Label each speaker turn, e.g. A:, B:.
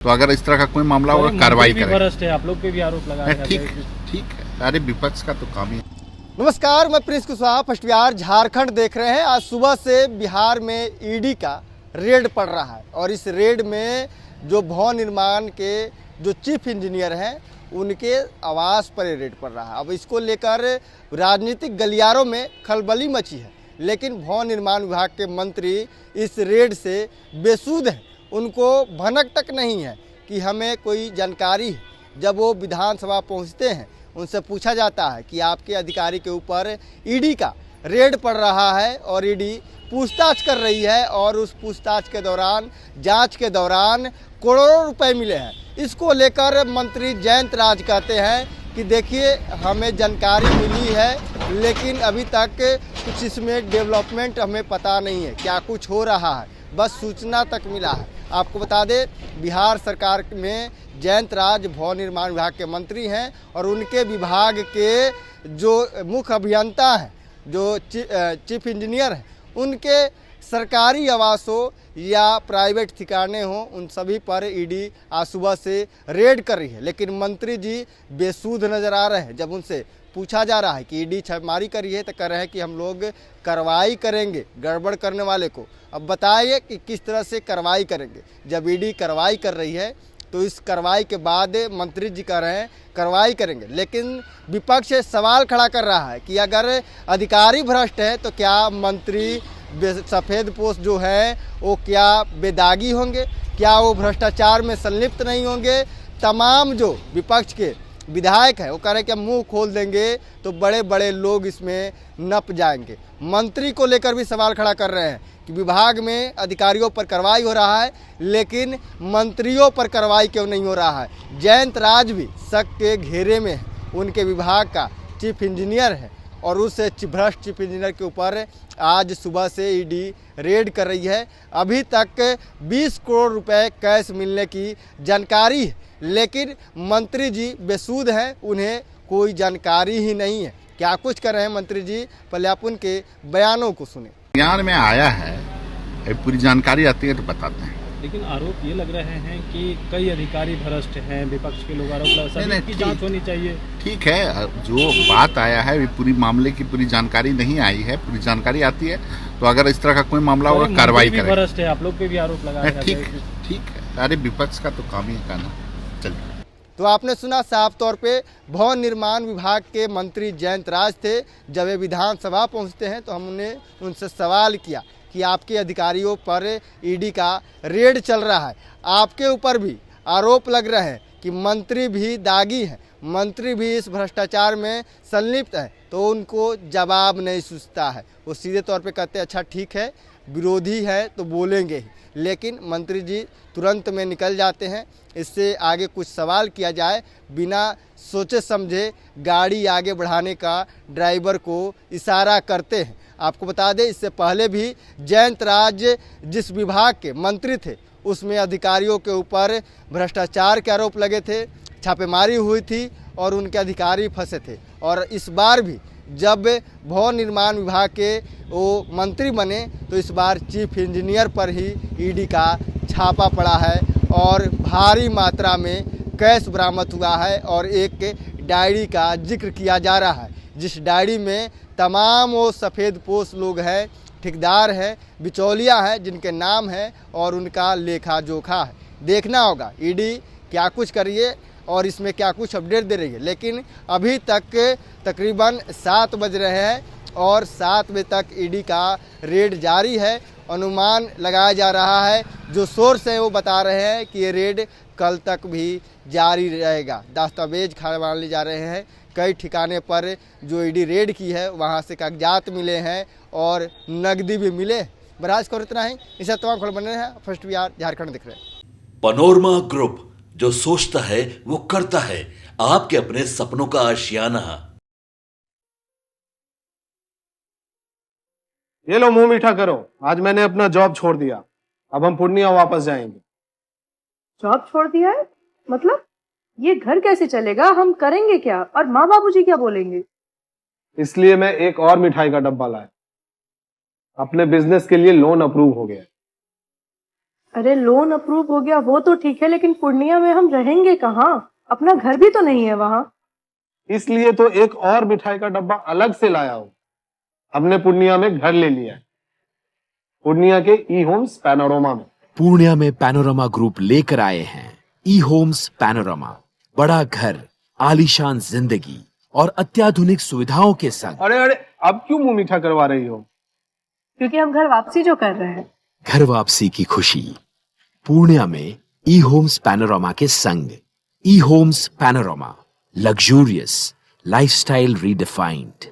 A: तो अगर इस तरह का कोई मामला होगा कार्रवाई करें।
B: भ्रष्ट है, आप लोग पे भी आरोप लगाए जा रहे
A: ठीक
B: हैं।
A: है, ठीक है, अरे विपक्ष का तो काम ही।
C: नमस्कार, मैं प्रिंस कुशवाहा फर्स्ट बिहार झारखंड देख रहे हैं। आज सुबह से बिहार में ईडी का रेड पड़ रहा है और इस रेड में जो भवन निर्माण के जो चीफ इंजीनियर हैं उनके आवास पर ये रेड पड़ रहा है। अब इसको लेकर राजनीतिक गलियारों में खलबली मची है, लेकिन भवन निर्माण विभाग के मंत्री इस रेड से बेसुध हैं। उनको भनक तक नहीं है कि हमें कोई जानकारी है। जब वो विधानसभा पहुंचते हैं उनसे पूछा जाता है कि आपके अधिकारी के ऊपर ईडी का रेड पड़ रहा है और ईडी पूछताछ कर रही है और उस पूछताछ के दौरान, जांच के दौरान करोड़ों रुपए मिले हैं। इसको लेकर मंत्री जयंत राज कहते हैं कि देखिए, हमें जानकारी मिली है लेकिन अभी तक कुछ इसमें डेवलपमेंट हमें पता नहीं है, क्या कुछ हो रहा है, बस सूचना तक मिला है। आपको बता दें, बिहार सरकार में जयंत राज भवन निर्माण विभाग के मंत्री हैं और उनके विभाग के जो मुख्य अभियंता हैं, जो चीफ इंजीनियर हैं, उनके सरकारी आवास हो या प्राइवेट ठिकाने हों, उन सभी पर ईडी आज सुबह से रेड कर रही है। लेकिन मंत्री जी बेसुध नज़र आ रहे हैं। जब उनसे पूछा जा रहा है कि ईडी छापेमारी करी है तो कह रहे हैं कि हम लोग कार्रवाई करेंगे गड़बड़ करने वाले को। अब बताइए कि किस तरह से कार्रवाई करेंगे। जब ईडी कार्रवाई कर रही है तो इस कार्रवाई के बाद मंत्री जी कह रहे हैं कार्रवाई करेंगे, लेकिन विपक्ष सवाल खड़ा कर रहा है कि अगर अधिकारी भ्रष्ट है तो क्या मंत्री सफ़ेद पोश जो है वो क्या बेदागी होंगे, क्या वो भ्रष्टाचार में संलिप्त नहीं होंगे। तमाम जो विपक्ष के विधायक है वो कह रहे हैं कि हम मुंह खोल देंगे तो बड़े बड़े लोग इसमें नप जाएंगे। मंत्री को लेकर भी सवाल खड़ा कर रहे हैं कि विभाग में अधिकारियों पर कार्रवाई हो रहा है लेकिन मंत्रियों पर कार्रवाई क्यों नहीं हो रहा है। जयंत राज भी शक के घेरे में है। उनके विभाग का चीफ इंजीनियर है और उस भ्रष्ट चीफ इंजीनियर के ऊपर आज सुबह से ईडी रेड कर रही है। अभी तक 20 करोड़ रुपए कैश मिलने की जानकारी है, लेकिन मंत्री जी बेसुध हैं, उन्हें कोई जानकारी ही नहीं है। क्या कुछ कर रहे हैं मंत्री जी, पहले आप उनके बयानों को सुने।
A: ज्ञान में आया है, पूरी जानकारी आती है तो बताते हैं।
B: लेकिन आरोप ये लग रहे हैं कि कई अधिकारी भ्रष्ट हैं, विपक्ष के लोग आरोप लगा रहे हैं कि जांच होनी चाहिए।
A: ठीक है, जो बात आया है पूरी मामले की पूरी जानकारी नहीं आई है, पूरी जानकारी आती है तो अगर इस तरह का कोई मामला होगा कार्रवाई करें।
B: भ्रष्ट है, आप लोग पे भी आरोप लगाए जा रहे हैं।
A: ठीक है, अरे विपक्ष का तो काम ही कहना। चलिए,
C: तो आपने सुना, साफ तौर पे भवन निर्माण विभाग के मंत्री जयंत राज थे। जब वे विधानसभा पहुंचते हैं तो हमने उनसे सवाल किया कि आपके अधिकारियों पर ईडी का रेड चल रहा है, आपके ऊपर भी आरोप लग रहे हैं कि मंत्री भी दागी हैं, मंत्री भी इस भ्रष्टाचार में संलिप्त है, तो उनको जवाब नहीं सूझता है। वो सीधे तौर पे कहते हैं अच्छा ठीक है, विरोधी है तो बोलेंगे ही, लेकिन मंत्री जी तुरंत में निकल जाते हैं। इससे आगे कुछ सवाल किया जाए बिना सोचे समझे गाड़ी आगे बढ़ाने का ड्राइवर को इशारा करते हैं। आपको बता दें, इससे पहले भी जयंत राज जिस विभाग के मंत्री थे उसमें अधिकारियों के ऊपर भ्रष्टाचार के आरोप लगे थे, छापेमारी हुई थी और उनके अधिकारी फंसे थे। और इस बार भी जब भवन निर्माण विभाग के वो मंत्री बने तो इस बार चीफ इंजीनियर पर ही ईडी का छापा पड़ा है और भारी मात्रा में कैश बरामद हुआ है और एक डायरी का जिक्र किया जा रहा है, जिस डायरी में तमाम वो सफ़ेद पोश लोग हैं, ठेकेदार हैं, बिचौलिया हैं, जिनके नाम है और उनका लेखा जोखा है। देखना होगा ईडी क्या कुछ करिए और इसमें क्या कुछ अपडेट दे रही है। लेकिन अभी तक तकरीबन 7 बज रहे हैं और 7 बजे तक ईडी का रेड जारी है। अनुमान लगाया जा रहा है, जो सोर्स हैं वो बता रहे हैं कि ये रेड कल तक भी जारी रहेगा। दस्तावेज खंगाले जा रहे हैं, कई ठिकाने पर जो ईडी रेड की है वहाँ से कागजात मिले हैं और नकदी भी मिले। बराज को इतना ही, इसे तमाम खबर बने हैं। फर्स्ट बिहार झारखंड दिख रहे हैं।
D: पनोरमा ग्रुप, जो सोचता है वो करता है। आपके अपने सपनों का आशियाना।
E: ये लो, मुंह मीठा करो, आज मैंने अपना जॉब छोड़ दिया, अब हम पूर्णिया वापस जाएंगे।
F: जॉब छोड़ दिया है? मतलब ये घर कैसे चलेगा, हम करेंगे क्या और माँ बाबूजी क्या बोलेंगे?
E: इसलिए मैं एक और मिठाई का डब्बा लाया। अपने बिजनेस के लिए लोन अप्रूव हो गया।
F: अरे लोन अप्रूव हो गया वो तो ठीक है, लेकिन पूर्णिया में हम रहेंगे कहाँ? अपना घर भी तो नहीं है वहाँ।
E: इसलिए तो एक और मिठाई का डब्बा अलग से लाया हूं। हमने पूर्णिया में घर ले लिया है, पूर्णिया के ई होम्स पैनोरमा में।
G: पूर्णिया में पैनोरमा ग्रुप लेकर आए हैं ई होम्स पैनोरमा। बड़ा घर, आलीशान जिंदगी और अत्याधुनिक सुविधाओं के संग।
E: अरे अरे, अब क्यों मुंह मीठा करवा रही हो?
F: क्योंकि हम घर वापसी जो कर रहे हैं।
G: घर वापसी की खुशी पूर्णिया में ई होम्स पैनोरमा के संग। E Homes Panorama, luxurious lifestyle redefined.